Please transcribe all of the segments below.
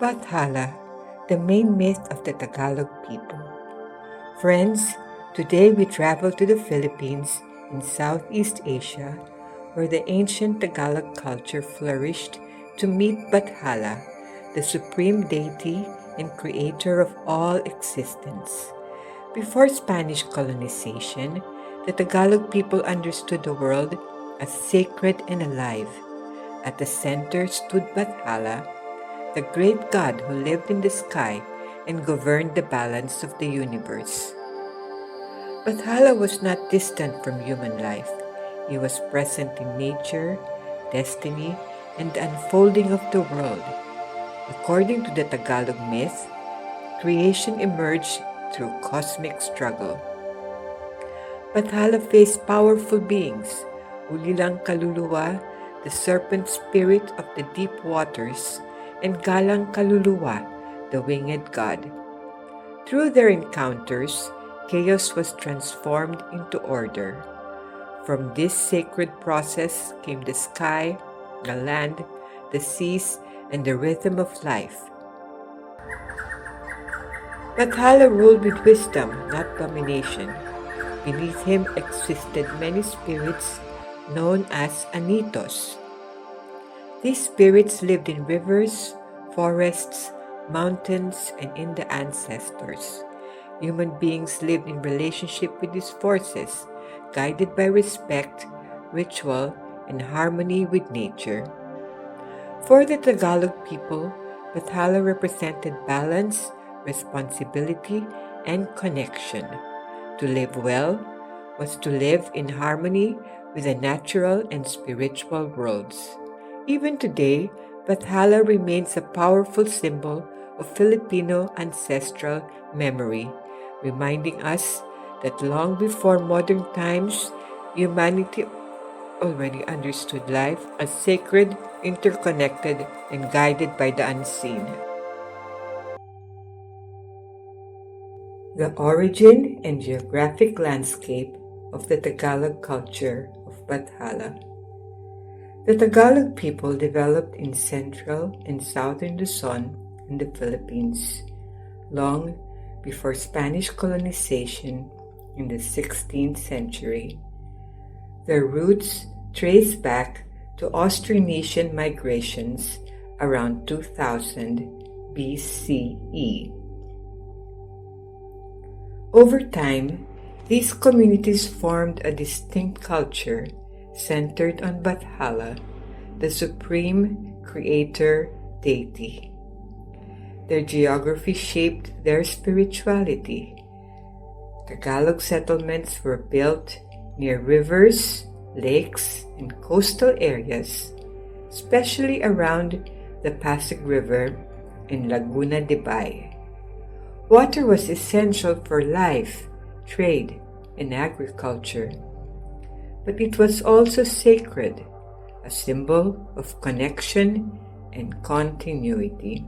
Bathala, the main myth of the Tagalog people. Friends, today we travel to the Philippines in Southeast Asia, where the ancient Tagalog culture flourished, to meet Bathala, the supreme deity and creator of all existence. Before Spanish colonization, the Tagalog people understood the world as sacred and alive. At the center stood Bathala, the great God who lived in the sky and governed the balance of the universe. Bathala was not distant from human life. He was present in nature, destiny, and the unfolding of the world. According to the Tagalog myth, creation emerged through cosmic struggle. Bathala faced powerful beings, Ulilang Kaluluwa, the serpent spirit of the deep waters, and Galang Kaluluwa, the winged god. Through their encounters, chaos was transformed into order. From this sacred process came the sky, the land, the seas, and the rhythm of life. Bathala ruled with wisdom, not domination. Beneath him existed many spirits known as anitos. These spirits lived in rivers, forests, mountains, and in the ancestors. Human beings lived in relationship with these forces, guided by respect, ritual, and harmony with nature. For the Tagalog people, Bathala represented balance, responsibility, and connection. To live well was to live in harmony with the natural and spiritual worlds. Even today, Bathala remains a powerful symbol of Filipino ancestral memory, reminding us that long before modern times, humanity already understood life as sacred, interconnected, and guided by the unseen. The origin and geographic landscape of the Tagalog culture of Bathala. The Tagalog people developed in central and southern Luzon in the Philippines, long before Spanish colonization in the 16th century. Their roots trace back to Austronesian migrations around 2000 BCE. Over time, these communities formed a distinct culture centered on Bathala, the supreme creator deity. Their geography shaped their spirituality. Tagalog settlements were built near rivers, lakes, and coastal areas, especially around the Pasig River and Laguna de Bay. Water was essential for life, trade, and agriculture, but it was also sacred, a symbol of connection and continuity.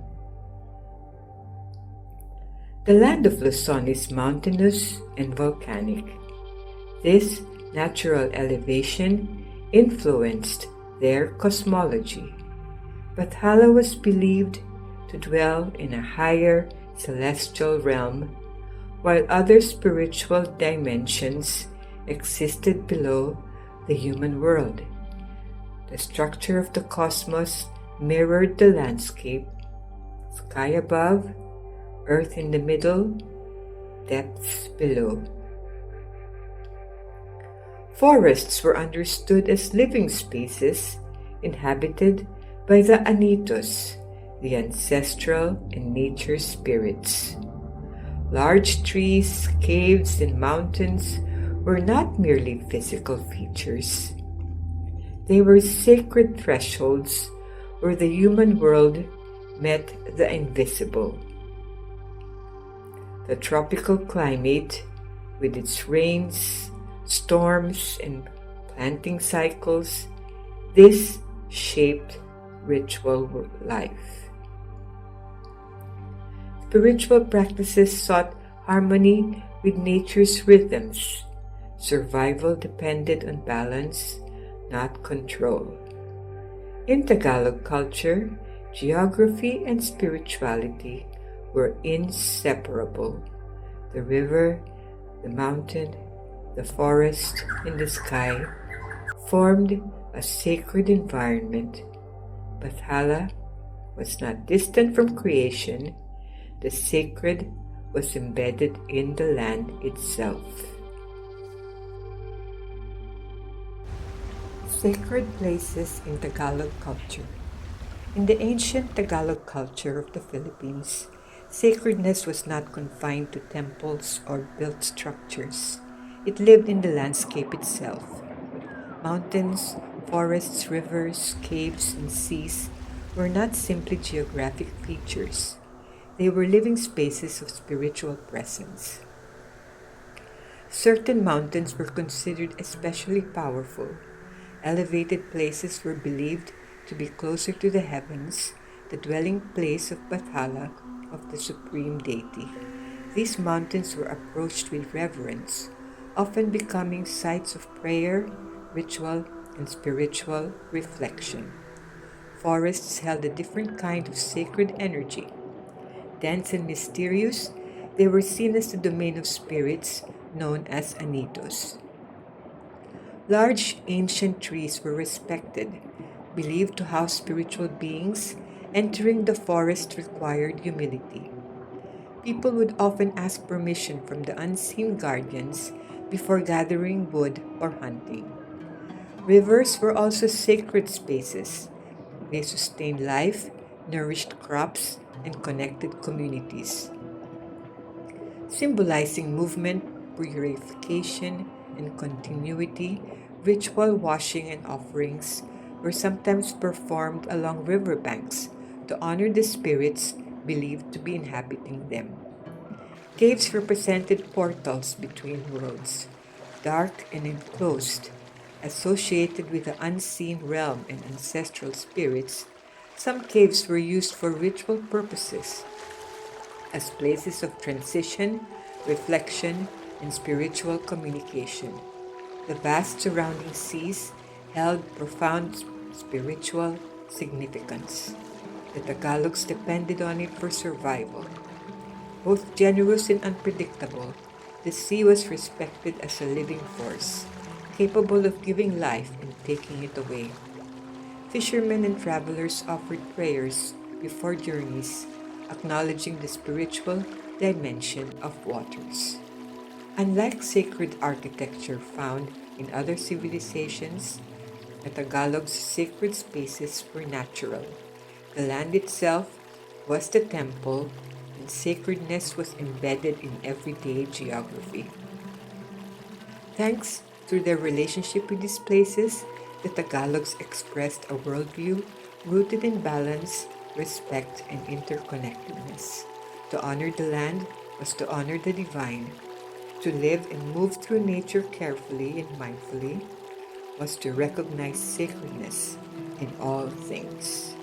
The land of Luzon is mountainous and volcanic. This natural elevation influenced their cosmology. Bathala was believed to dwell in a higher celestial realm, while other spiritual dimensions existed below the human world. The structure of the cosmos mirrored the landscape: sky above, earth in the middle, depths below. Forests were understood as living spaces inhabited by the anitos, the ancestral and nature spirits. Large trees, caves, and mountains were not merely physical features. They were sacred thresholds where the human world met the invisible. The tropical climate, with its rains, storms, and planting cycles, this shaped ritual life. Spiritual practices sought harmony with nature's rhythms. Survival depended on balance, not control. In Tagalog culture, Geography and spirituality were inseparable. The river, the mountain, the forest, and the sky formed a sacred environment. Bathala was not distant from creation, the sacred was embedded in the land itself. Sacred places in Tagalog culture. In the ancient Tagalog culture of the Philippines, sacredness was not confined to temples or built structures. It lived in the landscape itself. Mountains, forests, rivers, caves, and seas were not simply geographic features. They were living spaces of spiritual presence. Certain mountains were considered especially powerful. Elevated places were believed to be closer to the heavens, the dwelling place of Bathala, of the supreme deity. These mountains were approached with reverence, often becoming sites of prayer, ritual, and spiritual reflection. Forests held a different kind of sacred energy. Dense and mysterious, they were seen as the domain of spirits known as anitos. Large ancient trees were respected, believed to house spiritual beings. Entering the forest required humility. People would often ask permission from the unseen guardians before gathering wood or hunting. Rivers were also sacred spaces. They sustained life, nourished crops, and connected communities, symbolizing movement, purification, and continuity. Ritual washing and offerings were sometimes performed along riverbanks to honor the spirits believed to be inhabiting them. Caves represented portals between worlds, dark and enclosed, associated with the unseen realm and ancestral spirits. Some caves were used for ritual purposes, as places of transition, reflection, and spiritual communication. The vast surrounding seas held profound spiritual significance. The Tagalogs depended on it for survival. Both generous and unpredictable, the sea was respected as a living force, capable of giving life and taking it away. Fishermen and travelers offered prayers before journeys, acknowledging the spiritual dimension of waters. Unlike sacred architecture found in other civilizations, the Tagalog's sacred spaces were natural. The land itself was the temple, and sacredness was embedded in everyday geography. Thanks to their relationship with these places, the Tagalogs expressed a worldview rooted in balance, respect, and interconnectedness. To honor the land was to honor the divine. To live and move through nature carefully and mindfully was to recognize sacredness in all things.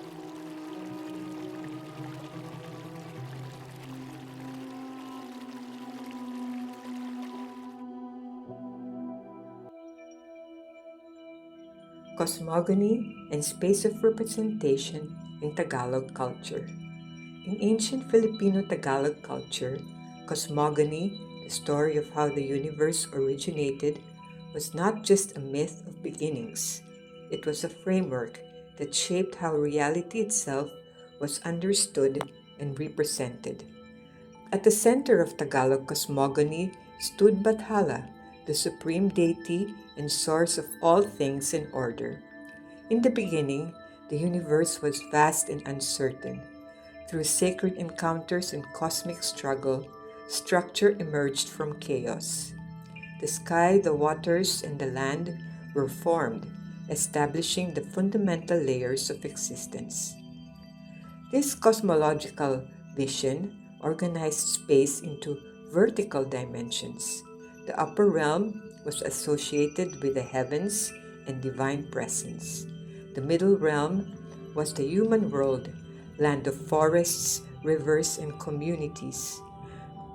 Cosmogony and space of representation in Tagalog culture. In ancient Filipino Tagalog culture, cosmogony, the story of how the universe originated, was not just a myth of beginnings. It was a framework that shaped how reality itself was understood and represented. At the center of Tagalog cosmogony stood Bathala, the supreme deity and source of all things in order. In the beginning, the universe was vast and uncertain. Through sacred encounters and cosmic struggle, structure emerged from chaos. The sky, the waters, and the land were formed, establishing the fundamental layers of existence. This cosmological vision organized space into vertical dimensions. The upper realm was associated with the heavens and divine presence. The middle realm was the human world, land of forests, rivers, and communities.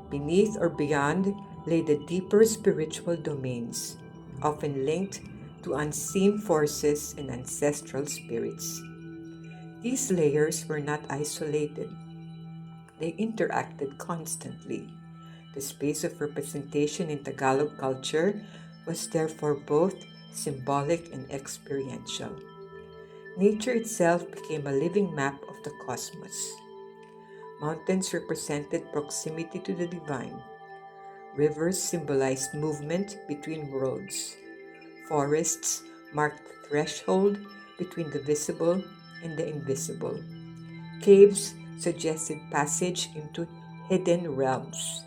Beneath or beyond lay the deeper spiritual domains, often linked to unseen forces and ancestral spirits. These layers were not isolated, they interacted constantly. The space of representation in Tagalog culture was therefore both symbolic and experiential. Nature itself became a living map of the cosmos. Mountains represented proximity to the divine. Rivers symbolized movement between worlds. Forests marked the threshold between the visible and the invisible. Caves suggested passage into hidden realms.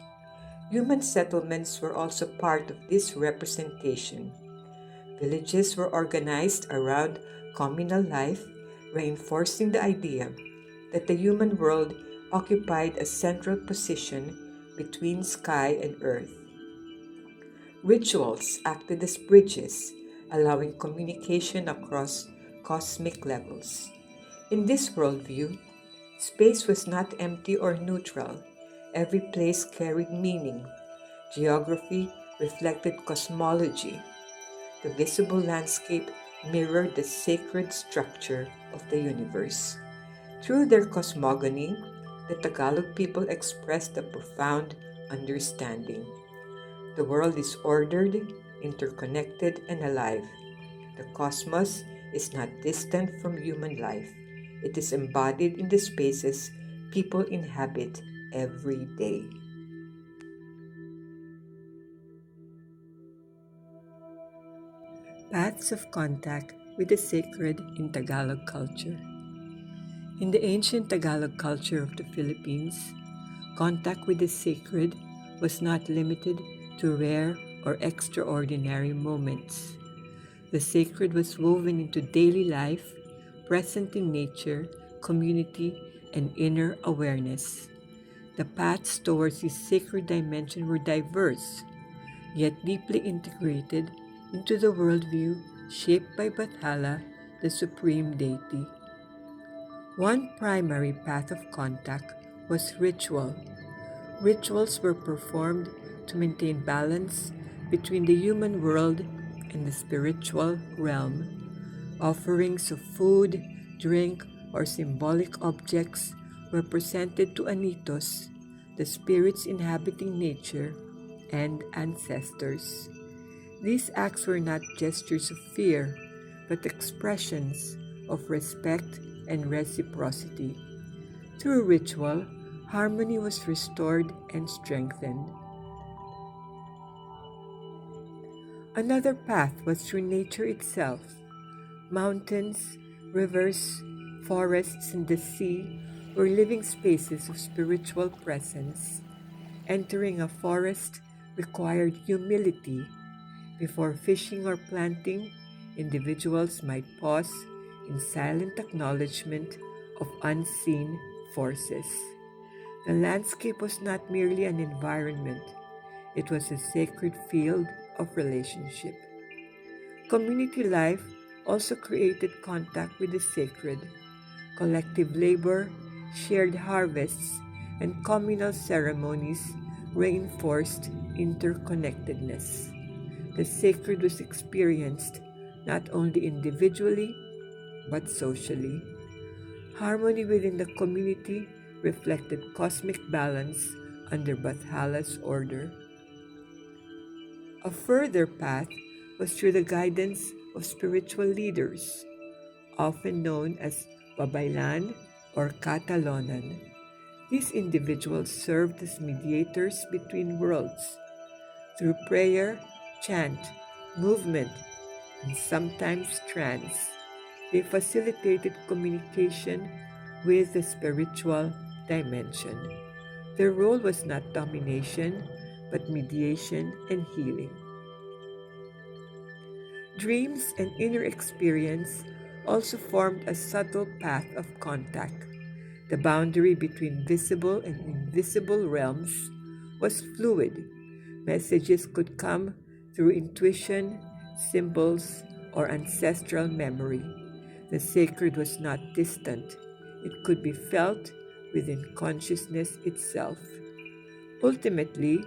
Human settlements were also part of this representation. Villages were organized around communal life, reinforcing the idea that the human world occupied a central position between sky and earth. Rituals acted as bridges, allowing communication across cosmic levels. In this worldview, space was not empty or neutral. Every place carried meaning. Geography reflected cosmology. The visible landscape mirrored the sacred structure of the universe. Through their cosmogony, the Tagalog people expressed a profound understanding. The world is ordered, interconnected, and alive. The cosmos is not distant from human life. It is embodied in the spaces people inhabit every day. Paths of contact with the sacred in Tagalog culture. In the ancient Tagalog culture of the Philippines, contact with the sacred was not limited to rare or extraordinary moments. The sacred was woven into daily life, present in nature, community, and inner awareness. The paths towards this sacred dimension were diverse, yet deeply integrated into the worldview shaped by Bathala, the supreme deity. One primary path of contact was ritual. Rituals were performed to maintain balance between the human world and the spiritual realm. Offerings of food, drink, or symbolic objects were presented to Anitos, the spirits inhabiting nature, and ancestors. These acts were not gestures of fear, but expressions of respect and reciprocity. Through ritual, harmony was restored and strengthened. Another path was through nature itself. Mountains, rivers, forests, and the sea were living spaces of spiritual presence. Entering a forest required humility. Before fishing or planting, individuals might pause in silent acknowledgement of unseen forces. The landscape was not merely an environment, it was a sacred field of relationship. Community life also created contact with the sacred. Collective labor, shared harvests, and communal ceremonies reinforced interconnectedness. The sacred was experienced not only individually but socially. Harmony within the community reflected cosmic balance under Bathala's order. A further path was through the guidance of spiritual leaders, often known as Babaylan or Catalonan. These individuals served as mediators between worlds. Through prayer, chant, movement, and sometimes trance, they facilitated communication with the spiritual dimension. Their role was not domination, but mediation and healing. Dreams and inner experience also formed a subtle path of contact. The boundary between visible and invisible realms was fluid. Messages could come through intuition, symbols, or ancestral memory. The sacred was not distant, it could be felt within consciousness itself. Ultimately,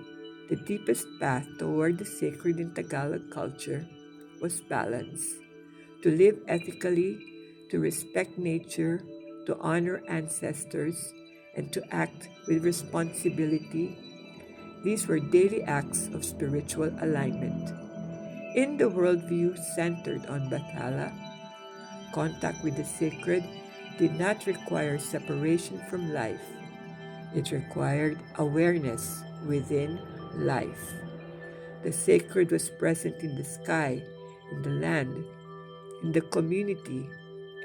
the deepest path toward the sacred in Tagalog culture was balance. To live ethically, to respect nature, to to honor ancestors, and to act with responsibility. These were daily acts of spiritual alignment. In the worldview centered on Bathala, contact with the sacred did not require separation from life. It required awareness within life. The sacred was present in the sky, in the land, in the community,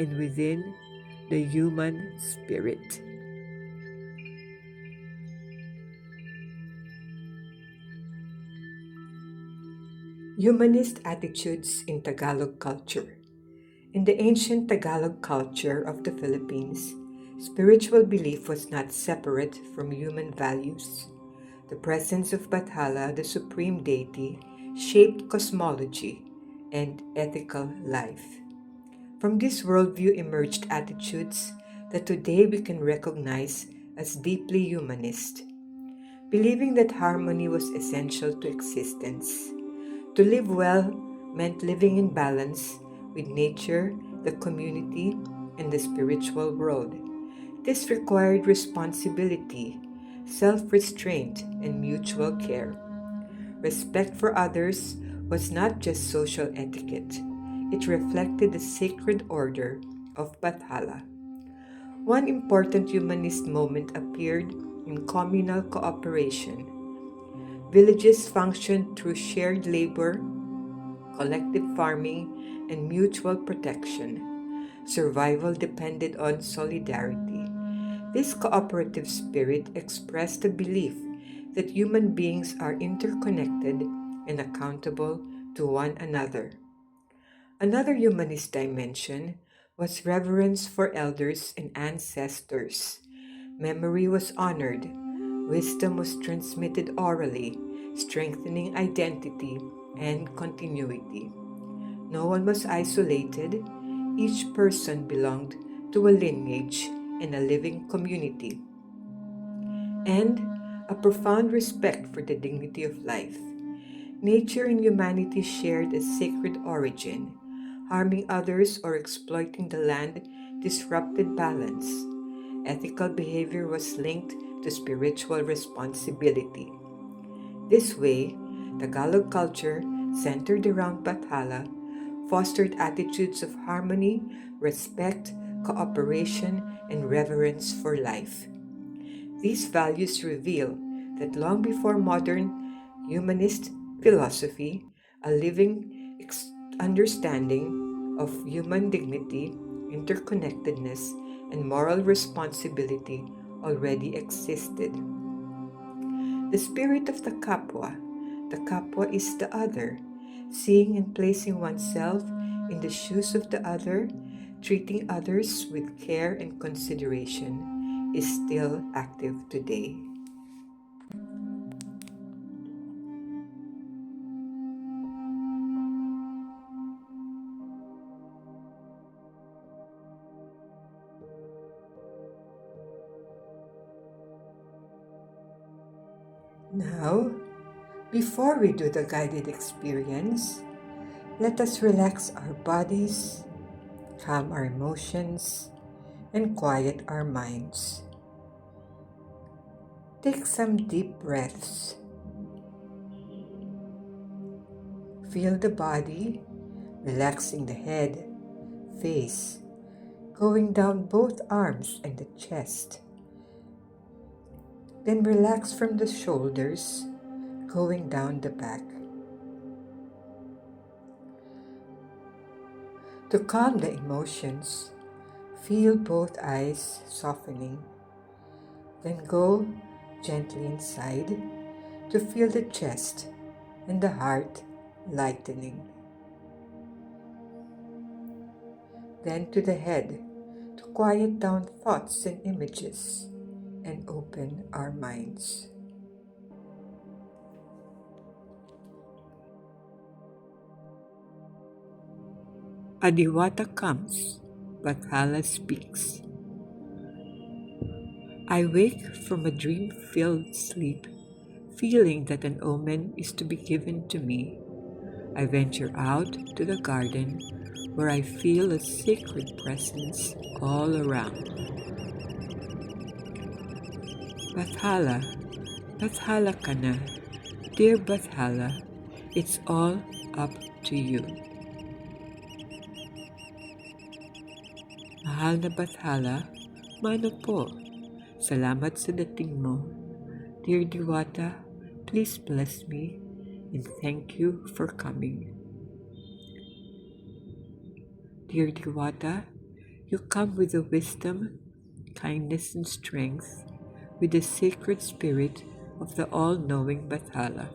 and within the human spirit. Humanist attitudes in Tagalog culture. In the ancient Tagalog culture of the Philippines, spiritual belief was not separate from human values. The presence of Bathala, the supreme deity, shaped cosmology and ethical life. From this worldview emerged attitudes that today we can recognize as deeply humanist, believing that harmony was essential to existence. To live well meant living in balance with nature, the community, and the spiritual world. This required responsibility, self restraint, and mutual care. Respect for others was not just social etiquette, it reflected the sacred order of Bathala. One important humanist moment appeared in communal cooperation. Villages functioned through shared labor, collective farming, and mutual protection. Survival depended on solidarity. This cooperative spirit expressed the belief that human beings are interconnected and accountable to one another. Another humanist dimension was reverence for elders and ancestors. Memory was honored, wisdom was transmitted orally, strengthening identity and continuity. No one was isolated, each person belonged to a lineage and a living community, and a profound respect for the dignity of life. Nature and humanity shared a sacred origin. Harming others or exploiting the land disrupted balance. Ethical behavior was linked to spiritual responsibility. This way, Tagalog culture, centered around Bathala, fostered attitudes of harmony, respect, cooperation, and reverence for life. These values reveal that long before modern humanist philosophy, a living understanding of human dignity, interconnectedness, and moral responsibility already existed. The spirit of the kapwa is the other, seeing and placing oneself in the shoes of the other, treating others with care and consideration, is still active today. Now, before we do the guided experience, let us relax our bodies, calm our emotions, and quiet our minds. Take some deep breaths. Feel the body, relaxing the head, face, going down both arms and the chest. Then relax from the shoulders, going down the back. To calm the emotions, feel both eyes softening. Then go gently inside to feel the chest and the heart lightening. Then to the head to quiet down thoughts and images and open our minds. Adiwata comes, Bathala speaks. I wake from a dream-filled sleep, feeling that an omen is to be given to me. I venture out to the garden where I feel a sacred presence all around. Bathala, Bathala ka na. Dear Bathala, it's all up to you. Mahal na Bathala, mano po. Salamat sa dating mo. Dear Diwata, please bless me and thank you for coming. Dear Diwata, you come with the wisdom, kindness, and strength, with the sacred spirit of the all-knowing Bathala.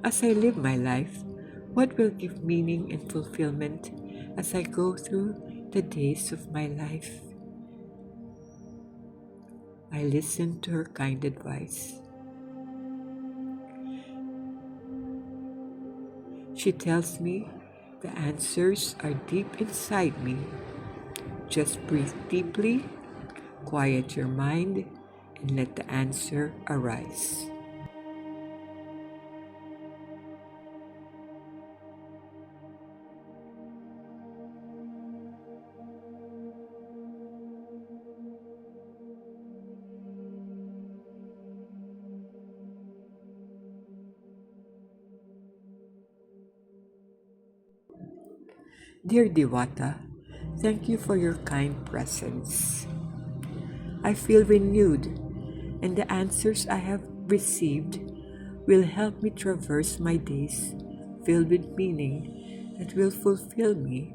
As I live my life, what will give meaning and fulfillment as I go through the days of my life? I listen to her kind advice. She tells me the answers are deep inside me. Just breathe deeply, quiet your mind, and let the answer arise. Dear Diwata, thank you for your kind presence. I feel renewed, and the answers I have received will help me traverse my days filled with meaning that will fulfill me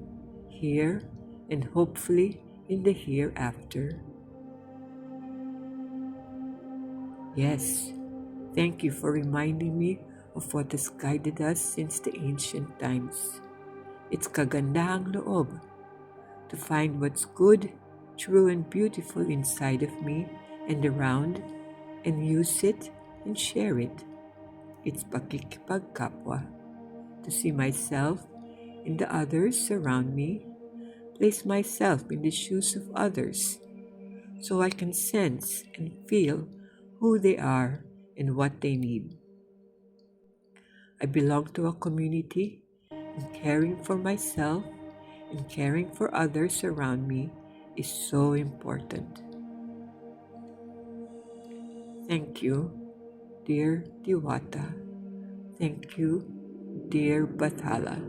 here and hopefully in the hereafter. Yes, thank you for reminding me of what has guided us since the ancient times. It's kagandahang loob to find what's good, true, and beautiful inside of me and around, and use it and share it. It's pakikipagkapwa, to see myself in the others around me, place myself in the shoes of others, so I can sense and feel who they are and what they need. I belong to a community, and caring for myself and caring for others around me is so important. Thank you, dear Diwata. Thank you, dear Bathala.